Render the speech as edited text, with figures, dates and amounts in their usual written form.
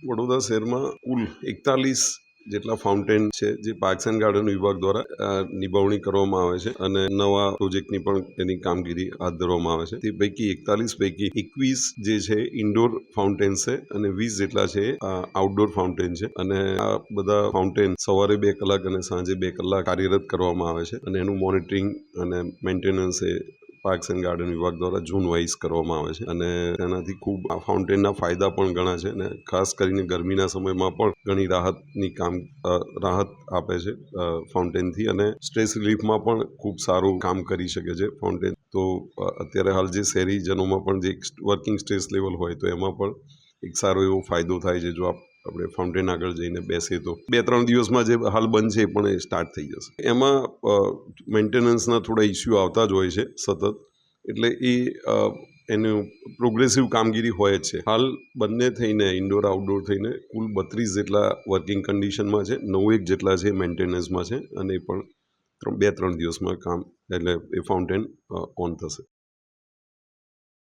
વડોદરા શહેરમાં કુલ 41 જેટલા ફાઉન્ટેન છે જે પાર્ક્સ એન્ડ ગાર્ડન વિભાગ દ્વારા નિભાવણી કરવામાં આવે છે અને નવા પ્રોજેક્ટની પણ એની કામગીરી હાથ ધરવામાં આવે છે. તે પૈકી 41 પૈકી 21 જે છે ઇન્ડોર ફાઉન્ટેન છે અને 20 જેટલા છે આઉટડોર ફાઉન્ટેન છે. અને આ બધા ફાઉન્ટેન સવારે 2 કલાક અને સાંજે 2 કલાક કાર્યરત કરવામાં આવે છે અને એનું મોનિટરિંગ અને maintenance A parks and garden વિભાગ દ્વારા ઝોન વાઇઝ કરવામાં આવે છે. અને તેનાથી ખૂબ આ ફાઉન્ટેનના ફાયદા પણ ઘણા છે અને ખાસ કરીને ગરમીના સમયમાં પણ ઘણી રાહત આપે છે ફાઉન્ટેનથી, અને સ્ટ્રેસ રિલીફમાં પણ ખૂબ સારું કામ કરી શકે છે ફાઉન્ટેન. તો અત્યારે હાલ જે શહેરીજનોમાં પણ જે વર્કિંગ સ્ટ્રેસ લેવલ હોય તો એમાં પણ એક સારો એવો ફાયદો થાય છે જો આપણે ફાઉન્ટેન આગળ જઈને બેસીએ તો. 2-3 દિવસમાં જે હાલ બંધ છે એ પણ એ સ્ટાર્ટ થઈ જશે. એમાં મેન્ટેનન્સના થોડા ઇસ્યુ આવતા જ હોય છે સતત, એટલે એનું પ્રોગ્રેસિવ કામગીરી હોય જ છે. હાલ બંને થઈને ઇન્ડોર આઉટડોર થઈને કુલ 32 જેટલા વર્કિંગ કન્ડિશનમાં છે, 9 જેટલા છે મેન્ટેનન્સમાં છે, અને એ પણ 2-3 દિવસમાં કામ એટલે એ ફાઉન્ટેન ઓન થશે.